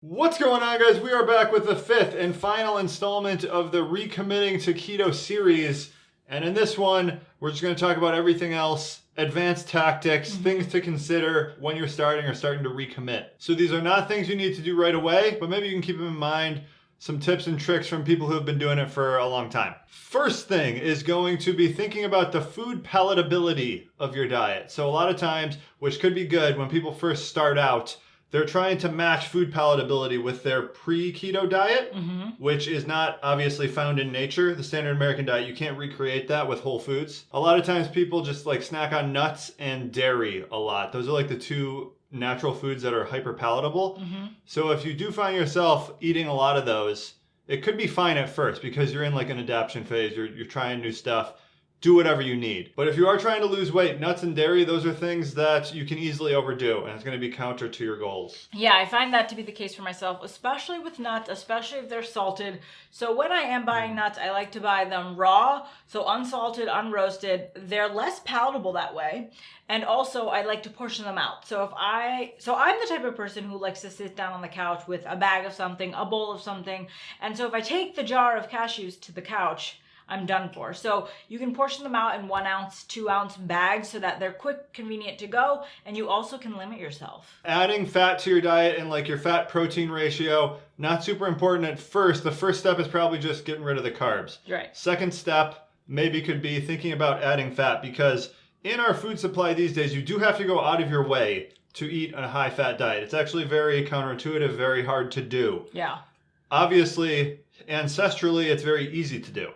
What's going on, guys? We are back with the fifth and final installment of the Recommitting to Keto series. And in this one, we're just going to talk about everything else, advanced tactics, things to consider when you're starting or starting to recommit. So these are not things you need to do right away, but maybe you can keep them in mind. Some tips and tricks from people who have been doing it for a long time. First thing is going to be thinking about the food palatability of your diet. So a lot of times, which could be good when people first start out, they're trying to match food palatability with their pre-keto diet, which is not obviously found in nature. The standard American diet, you can't recreate that with whole foods. A lot of times people just like snack on nuts and dairy a lot. Those are like the two natural foods that are hyper palatable. So if you do find yourself eating a lot of those, it could be fine at first because you're in like an adaptation phase, you're trying new stuff. Do whatever you need. But if you are trying to lose weight, nuts and dairy, those are things that you can easily overdo, and it's going to be counter to your goals. Yeah, I find that to be the case for myself, especially with nuts, especially if they're salted. So when I am buying nuts, I like to buy them raw, so unsalted, unroasted. They're less palatable that way. And also I like to portion them out. So I'm the type of person who likes to sit down on the couch with a bag of something, a bowl of something. And so if I take the jar of cashews to the couch, I'm done for. So you can portion them out in 1 ounce, 2 ounce bags so that they're quick, convenient to go, and you also can limit yourself. Adding fat to your diet and like your fat protein ratio, not super important at first. The first step is probably just getting rid of the carbs. Right. Second step maybe could be thinking about adding fat, because in our food supply these days, you do have to go out of your way to eat a high fat diet. It's actually very counterintuitive, very hard to do. Yeah. Obviously, ancestrally, it's very easy to do.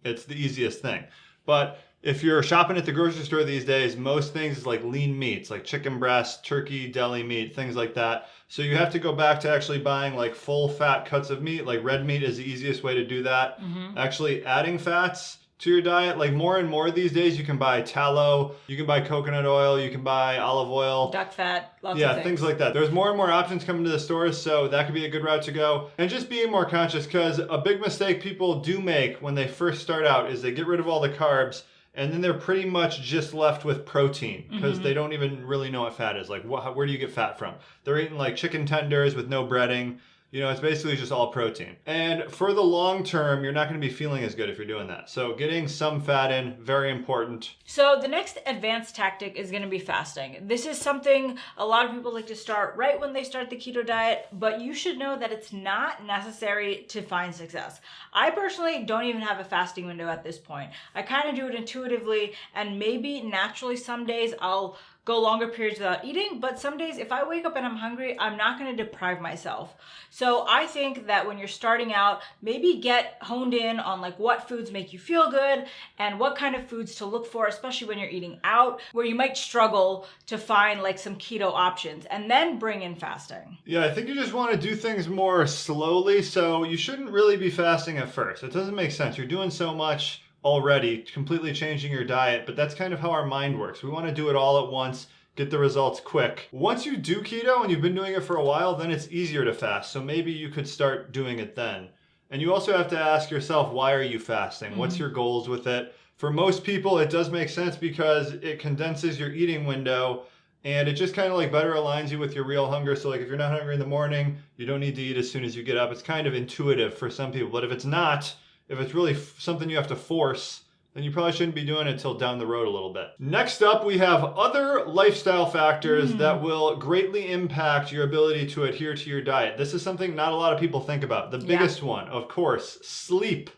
It's the easiest thing. But if you're shopping at the grocery store these days, most things is like lean meats, like chicken breast, turkey, deli meat, things like that. So you have to go back to actually buying like full fat cuts of meat. Like red meat is the easiest way to do that. Actually adding fats to your diet, like more and more these days, you can buy tallow, you can buy coconut oil, you can buy olive oil. Duck fat, lots of things like that. There's more and more options coming to the stores, so that could be a good route to go. And just being more conscious, because a big mistake people do make when they first start out is they get rid of all the carbs, and then they're pretty much just left with protein, because they don't even really know what fat is. Like, where do you get fat from? They're eating like chicken tenders with no breading. You know, it's basically just all protein. And for the long term, you're not going to be feeling as good if you're doing that. So getting some fat in, very important. So the next advanced tactic is going to be fasting. This is something a lot of people like to start right when they start the keto diet, but you should know that it's not necessary to find success. I personally don't even have a fasting window at this point. I kind of do it intuitively, and maybe naturally some days I'll go longer periods without eating, but some days if I wake up and I'm hungry, I'm not going to deprive myself. So I think that when you're starting out, maybe get honed in on like what foods make you feel good and what kind of foods to look for, especially when you're eating out, where you might struggle to find like some keto options, and then bring in fasting. Yeah, I think you just want to do things more slowly, so you shouldn't really be fasting at first. It doesn't make sense. You're doing so much already, completely changing your diet, but that's kind of how our mind works. We want to do it all at once, get the results quick. Once you do keto and you've been doing it for a while, then it's easier to fast. So maybe you could start doing it then. And you also have to ask yourself, why are you fasting? What's your goals with it? For most people, it does make sense because it condenses your eating window, and it just kind of like better aligns you with your real hunger. So like if you're not hungry in the morning, you don't need to eat as soon as you get up. It's kind of intuitive for some people, but if it's not, if it's really something you have to force, then you probably shouldn't be doing it till down the road a little bit. Next up, we have other lifestyle factors that will greatly impact your ability to adhere to your diet. This is something not a lot of people think about. The biggest one, of course, sleep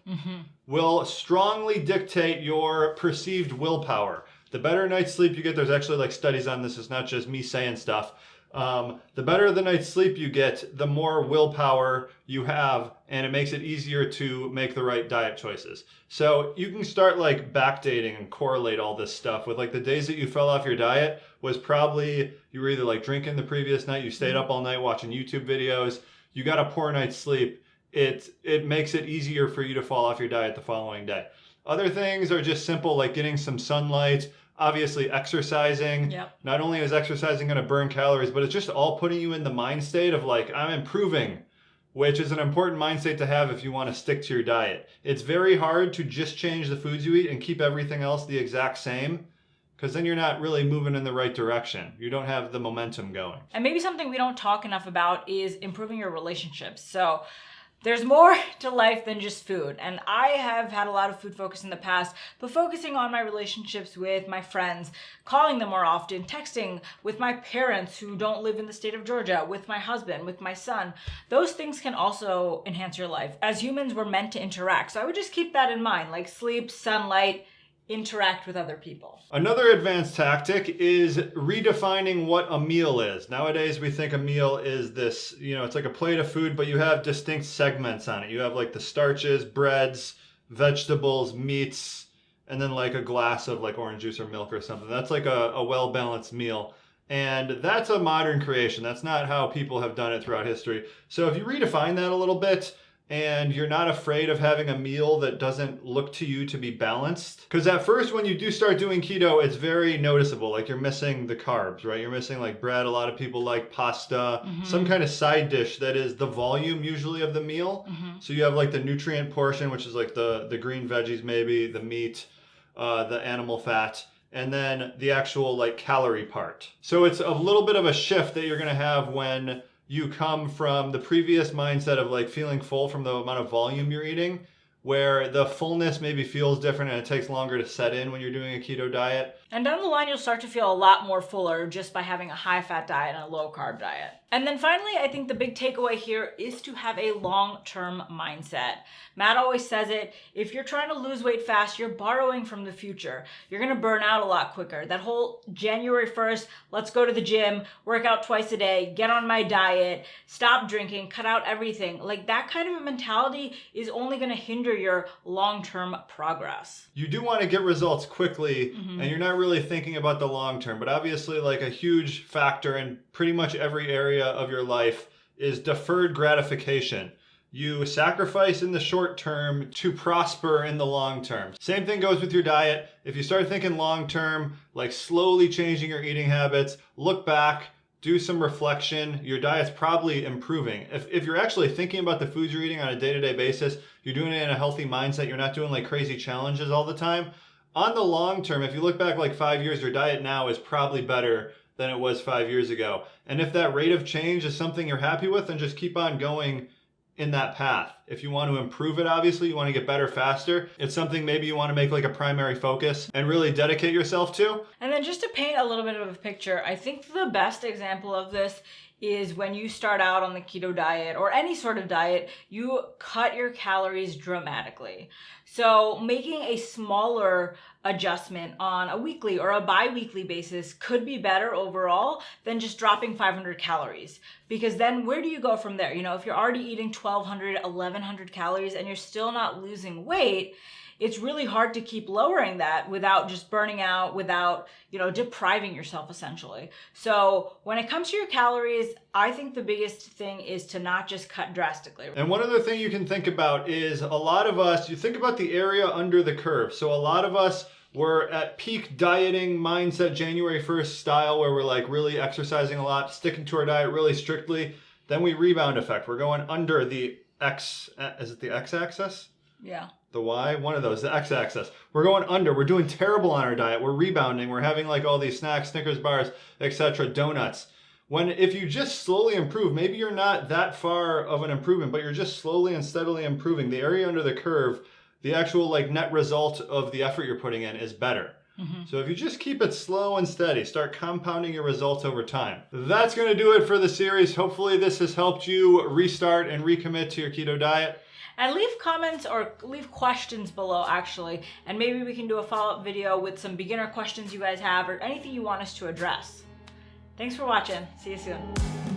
will strongly dictate your perceived willpower. The better night's sleep you get, there's actually like studies on this, it's not just me saying stuff. The better the night's sleep you get, the more willpower you have, and it makes it easier to make the right diet choices. So you can start like backdating and correlate all this stuff with like the days that you fell off your diet was probably you were either like drinking the previous night, you stayed up all night watching YouTube videos, you got a poor night's sleep. It makes it easier for you to fall off your diet the following day. Other things are just simple, like getting some sunlight. Obviously exercising. Not only is exercising going to burn calories, but it's just all putting you in the mind state of like, I'm improving, which is an important mind state to have if you want to stick to your diet. It's very hard to just change the foods you eat and keep everything else the exact same, because then you're not really moving in the right direction. You don't have the momentum going. And maybe something we don't talk enough about is improving your relationships. So there's more to life than just food. And I have had a lot of food focus in the past, but focusing on my relationships with my friends, calling them more often, texting with my parents who don't live in the state of Georgia, with my husband, with my son, those things can also enhance your life. As humans, we're meant to interact. So I would just keep that in mind, like sleep, sunlight, interact with other people. Another advanced tactic is redefining what a meal is. Nowadays, we think a meal is this, it's like a plate of food, but you have distinct segments on it. You have like the starches, breads, vegetables, meats, and then like a glass of like orange juice or milk or something. That's like a well-balanced meal. And that's a modern creation. That's not how people have done it throughout history. So if you redefine that a little bit, and you're not afraid of having a meal that doesn't look to you to be balanced. Because at first, when you do start doing keto, it's very noticeable. Like you're missing the carbs, right? You're missing like bread. A lot of people like pasta, some kind of side dish that is the volume usually of the meal. So you have like the nutrient portion, which is like the green veggies, maybe the meat, the animal fat, and then the actual like calorie part. So it's a little bit of a shift that you're going to have when you come from the previous mindset of like feeling full from the amount of volume you're eating, where the fullness maybe feels different and it takes longer to set in when you're doing a keto diet. And down the line, you'll start to feel a lot more fuller just by having a high-fat diet and a low-carb diet. And then finally, I think the big takeaway here is to have a long-term mindset. Matt always says it, if you're trying to lose weight fast, you're borrowing from the future. You're gonna burn out a lot quicker. That whole January 1st, let's go to the gym, work out twice a day, get on my diet, stop drinking, cut out everything. Like that kind of a mentality is only gonna hinder your long-term progress. You do want to get results quickly, and you're not really thinking about the long term, but obviously like a huge factor in pretty much every area of your life is deferred gratification. You sacrifice in the short term to prosper in the long term. Same thing goes with your diet. If you start thinking long term, like slowly changing your eating habits, look back, do some reflection, your diet's probably improving. If you're actually thinking about the foods you're eating on a day-to-day basis, you're doing it in a healthy mindset, you're not doing like crazy challenges all the time. On the long term, if you look back like 5 years, your diet now is probably better than it was 5 years ago. And if that rate of change is something you're happy with, then just keep on going in that path. If you want to improve it, obviously, you want to get better faster. It's something maybe you want to make like a primary focus and really dedicate yourself to. And then just to paint a little bit of a picture, I think the best example of this is when you start out on the keto diet or any sort of diet, you cut your calories dramatically. So making a smaller adjustment on a weekly or a bi-weekly basis could be better overall than just dropping 500 calories. Because then where do you go from there? If you're already eating 1,200, 1,100 calories and you're still not losing weight, it's really hard to keep lowering that without just burning out, without, depriving yourself essentially. So when it comes to your calories, I think the biggest thing is to not just cut drastically. And one other thing you can think about is a lot of us, you think about the area under the curve. So a lot of us were at peak dieting mindset, January 1st style, where we're like really exercising a lot, sticking to our diet really strictly. Then we rebound effect. We're going under the is it the x-axis? Yeah. The Y, one of those, the x-axis. We're going under, we're doing terrible on our diet, we're rebounding, we're having like all these snacks, Snickers bars, etc., donuts. If you just slowly improve, maybe you're not that far of an improvement, but you're just slowly and steadily improving. The area under the curve, the actual like net result of the effort you're putting in is better. So if you just keep it slow and steady, start compounding your results over time. That's going to do it for the series. Hopefully this has helped you restart and recommit to your keto diet. And leave comments or leave questions below actually, and maybe we can do a follow-up video with some beginner questions you guys have or anything you want us to address. Thanks for watching. See you soon.